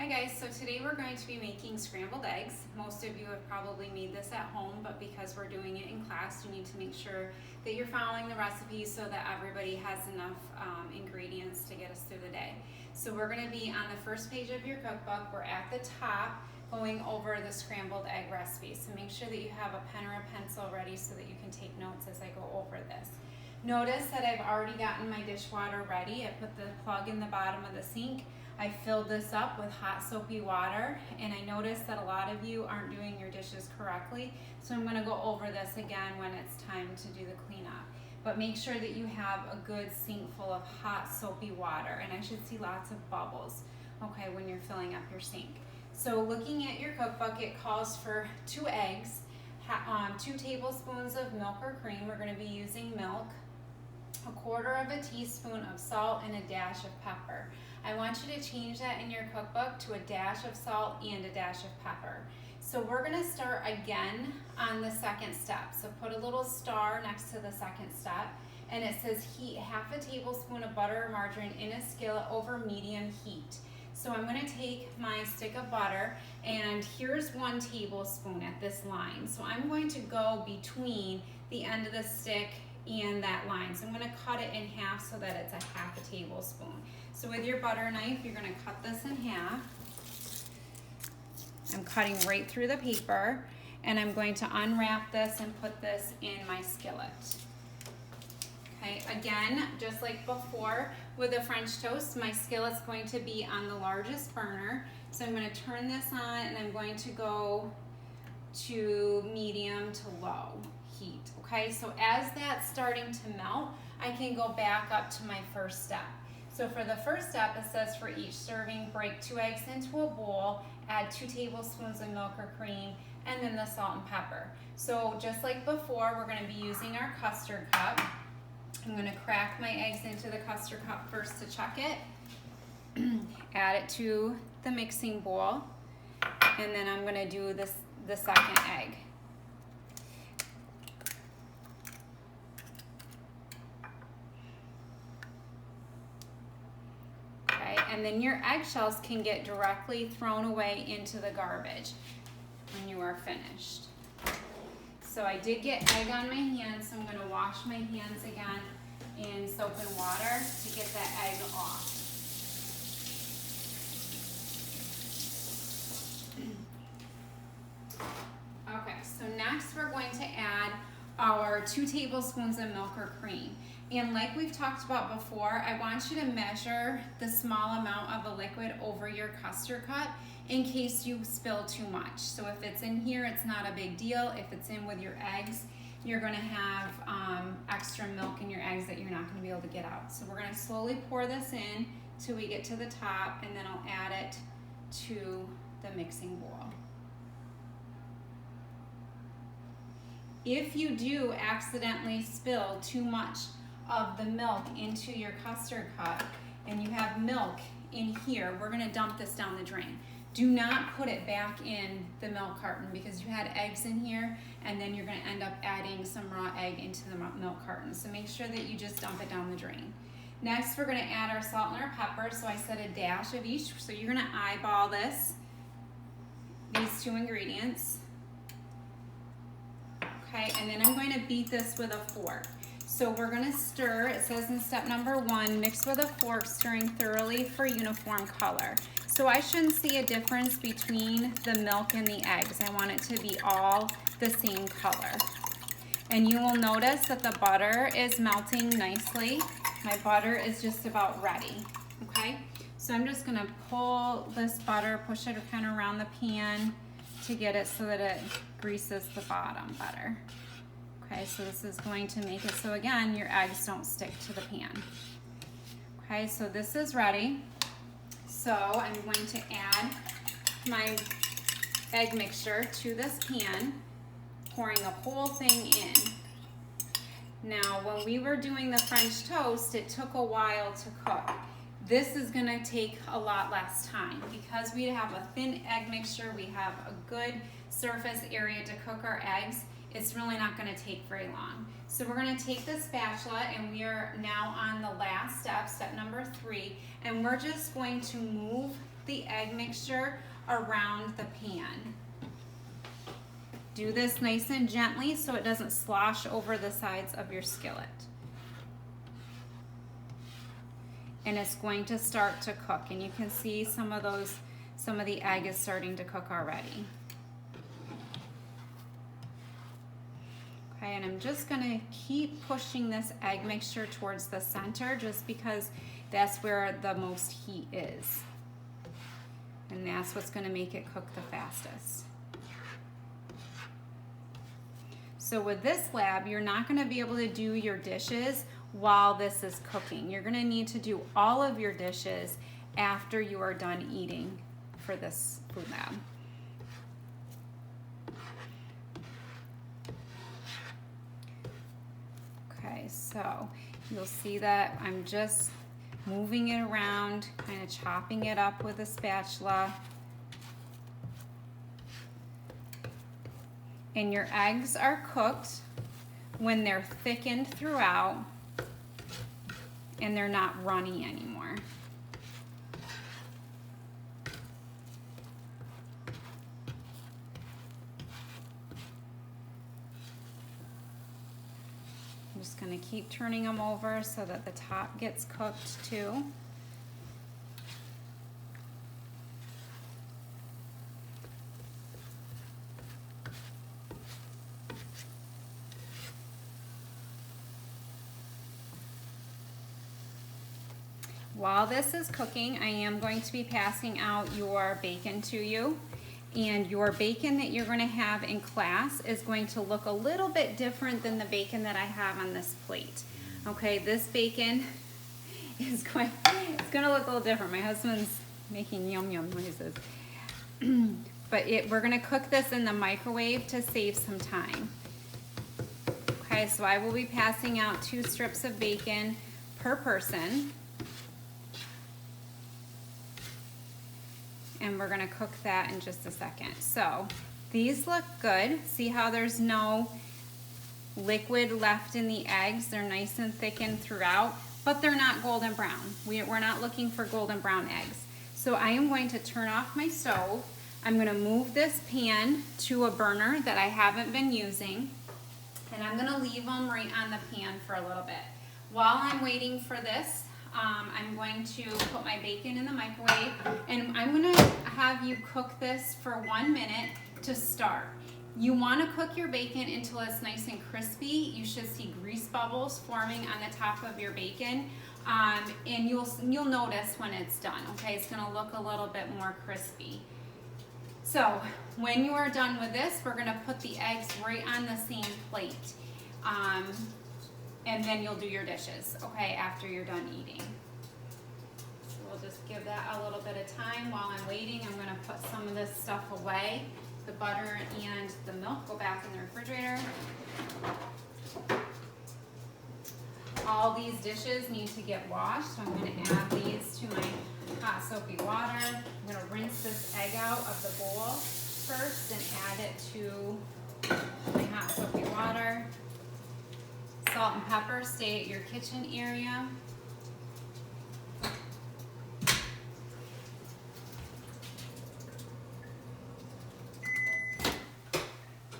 Hi guys, so today we're going to be making scrambled eggs. Most of you have probably made this at home, but because we're doing it in class, you need to make sure that you're following the recipe so that everybody has enough ingredients to get us through the day. So we're going to be on the first page of your cookbook. We're at the top going over the scrambled egg recipe. So make sure that you have a pen or a pencil ready so that you can take notes as I go over this. Notice that I've already gotten my dishwater ready. I put the plug in the bottom of the sink. I filled this up with hot soapy water, and I noticed that a lot of you aren't doing your dishes correctly, so I'm going to go over this again when it's time to do the cleanup. But make sure that you have a good sink full of hot soapy water, and I should see lots of bubbles, okay, when you're filling up your sink. So looking at your cookbook, it calls for 2 eggs, 2 tablespoons of milk or cream. We're going to be using milk, 1/4 teaspoon of salt, and a dash of pepper. I want you to change that in your cookbook to a dash of salt and a dash of pepper. So we're going to start again on the second step. So put a little star next to the second step, and it says heat 1/2 tablespoon of butter or margarine in a skillet over medium heat. So I'm going to take my stick of butter, and here's 1 tablespoon at this line. So I'm going to go between the end of the stick and that line. So I'm going to cut it in half so that it's a 1/2 tablespoon. So with your butter knife, you're going to cut this in half. I'm cutting right through the paper, and I'm going to unwrap this and put this in my skillet. Okay, again, just like before with the French toast, my skillet's going to be on the largest burner. So I'm going to turn this on, and I'm going to go to medium to low heat. Okay, so as that's starting to melt, I can go back up to my first step. So for the first step, it says for each serving, break 2 eggs into a bowl, add 2 tablespoons of milk or cream, and then the salt and pepper. So just like before, we're going to be using our custard cup. I'm going to crack my eggs into the custard cup first to check it, add it to the mixing bowl, and then I'm going to do the second egg. And then your eggshells can get directly thrown away into the garbage when you are finished. So I did get egg on my hands, so I'm going to wash my hands again in soap and water to get that egg off. Okay, so next we're going to add our 2 tablespoons of milk or cream. And like we've talked about before, I want you to measure the small amount of the liquid over your custard cup in case you spill too much. So if it's in here, it's not a big deal. If it's in with your eggs, you're going to have extra milk in your eggs that you're not going to be able to get out. So we're going to slowly pour this in till we get to the top, and then I'll add it to the mixing bowl. If you do accidentally spill too much of the milk into your custard cup and you have milk in here, we're going to dump this down the drain. Do not put it back in the milk carton because you had eggs in here, and then you're going to end up adding some raw egg into the milk carton. So make sure that you just dump it down the drain. Next, we're going to add our salt and our pepper. So I said a dash of each. So you're going to eyeball these 2 ingredients. Okay, and then I'm going to beat this with a fork. So we're going to stir. It says in step number 1, mix with a fork, stirring thoroughly for uniform color. So I shouldn't see a difference between the milk and the eggs. I want it to be all the same color. And you will notice that the butter is melting nicely. My butter is just about ready. Okay, so I'm just going to pull this butter, push it kind of around the pan to get it so that it greases the bottom better. Okay, so this is going to make it so, again, your eggs don't stick to the pan. Okay, so this is ready. So I'm going to add my egg mixture to this pan, pouring the whole thing in. Now, when we were doing the French toast, it took a while to cook. This is going to take a lot less time because we have a thin egg mixture. We have a good surface area to cook our eggs. It's really not going to take very long. So we're going to take the spatula, and we are now on the last step, step number 3, and we're just going to move the egg mixture around the pan. Do this nice and gently so it doesn't slosh over the sides of your skillet. And it's going to start to cook, and you can see some of the egg is starting to cook already. Okay, and I'm just gonna keep pushing this egg mixture towards the center just because that's where the most heat is. And that's what's gonna make it cook the fastest. So with this lab, you're not gonna be able to do your dishes while this is cooking. You're gonna need to do all of your dishes after you are done eating for this food lab. Okay, so you'll see that I'm just moving it around, kind of chopping it up with a spatula. And your eggs are cooked when they're thickened throughout and they're not runny anymore. I'm just going to keep turning them over so that the top gets cooked too. While this is cooking, I am going to be passing out your bacon to you. And your bacon that you're going to have in class is going to look a little bit different than the bacon that I have on this plate. Okay, this bacon is going to look a little different. My husband's making yum yum noises. But we're going to cook this in the microwave to save some time. Okay, so I will be passing out 2 strips of bacon per person. And we're gonna cook that in just a second. So these look good. See how there's no liquid left in the eggs? They're nice and thickened throughout, but they're not golden brown. We're not looking for golden brown eggs. So I am going to turn off my stove. I'm gonna move this pan to a burner that I haven't been using, and I'm gonna leave them right on the pan for a little bit. While I'm waiting for this, I'm going to put my bacon in the microwave, and I'm going to have you cook this for 1 minute to start. You want to cook your bacon until it's nice and crispy. You should see grease bubbles forming on the top of your bacon, and you'll notice when it's done. Okay, it's going to look a little bit more crispy. So when you are done with this, we're going to put the eggs right on the same plate. And then you'll do your dishes, okay, after you're done eating. So we'll just give that a little bit of time. While I'm waiting, I'm gonna put some of this stuff away. The butter and the milk go back in the refrigerator. All these dishes need to get washed, so I'm gonna add these to my hot soapy water. I'm gonna rinse this egg out of the bowl first and add it to my hot soapy water. Salt and pepper stay at your kitchen area.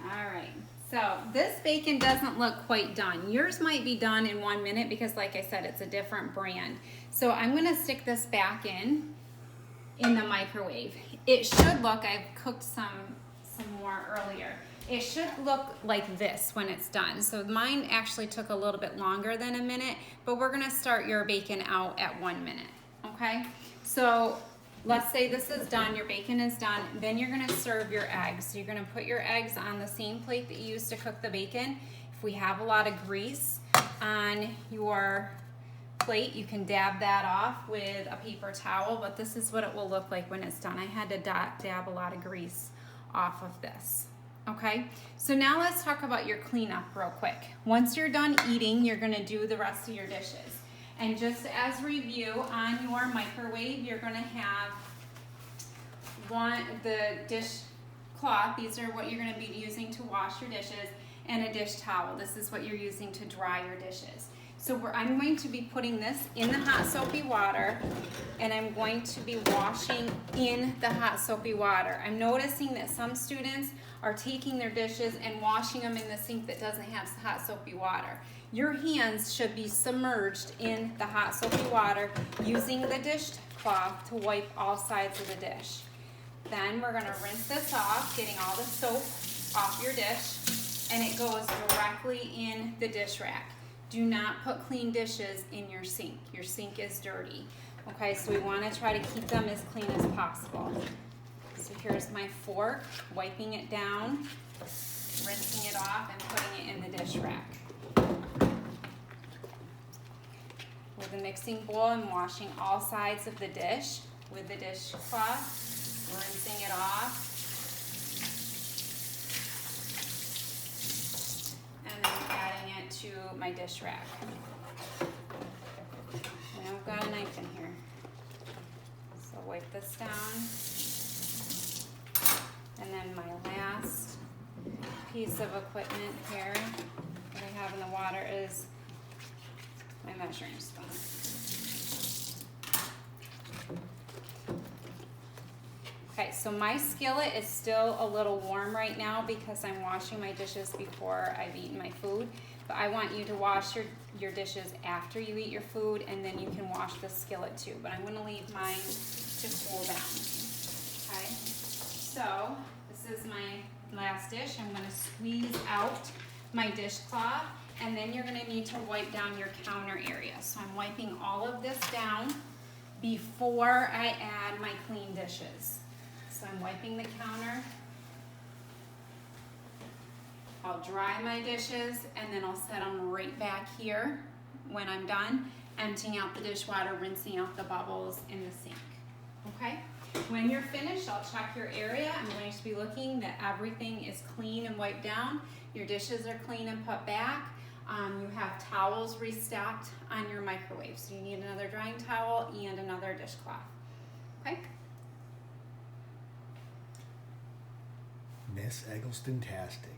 Alright, so this bacon doesn't look quite done. Yours might be done in 1 minute because, like I said, it's a different brand. So I'm going to stick this back in the microwave. It should look, I've cooked some more earlier. It should look like this when it's done. So mine actually took a little bit longer than a minute, but we're gonna start your bacon out at 1 minute, okay? So let's say this is done, your bacon is done, then you're gonna serve your eggs. So you're gonna put your eggs on the same plate that you used to cook the bacon. If we have a lot of grease on your plate, you can dab that off with a paper towel, but this is what it will look like when it's done. I had to dab a lot of grease off of this. Okay, so now let's talk about your cleanup real quick. Once you're done eating, you're gonna do the rest of your dishes. And just as review, on your microwave, you're gonna have the dish cloth. These are what you're gonna be using to wash your dishes, and a dish towel. This is what you're using to dry your dishes. So I'm going to be putting this in the hot soapy water, and I'm going to be washing in the hot soapy water. I'm noticing that some students are taking their dishes and washing them in the sink that doesn't have hot soapy water. Your hands should be submerged in the hot soapy water using the dishcloth to wipe all sides of the dish. Then we're gonna rinse this off, getting all the soap off your dish, and it goes directly in the dish rack. Do not put clean dishes in your sink. Your sink is dirty. Okay, so we want to try to keep them as clean as possible. So here's my fork, wiping it down, rinsing it off, and putting it in the dish rack. With a mixing bowl, I'm washing all sides of the dish with the dishcloth, rinsing it off. And then adding it to my dish rack. And I've got a knife in here. So wipe this down. And then my last piece of equipment here that I have in the water is my measuring spoon. Okay, so my skillet is still a little warm right now because I'm washing my dishes before I've eaten my food. But I want you to wash your dishes after you eat your food, and then you can wash the skillet too. But I'm gonna leave mine to cool down. Okay, so this is my last dish. I'm gonna squeeze out my dishcloth, and then you're gonna need to wipe down your counter area. So I'm wiping all of this down before I add my clean dishes. So I'm wiping the counter. I'll dry my dishes, and then I'll set them right back here when I'm done, emptying out the dishwater, rinsing out the bubbles in the sink. Okay? When you're finished, I'll check your area. I'm going to be looking that everything is clean and wiped down. Your dishes are clean and put back. You have towels restocked on your microwave. So you need another drying towel and another dishcloth. Okay? Miss Eggleston-tastic.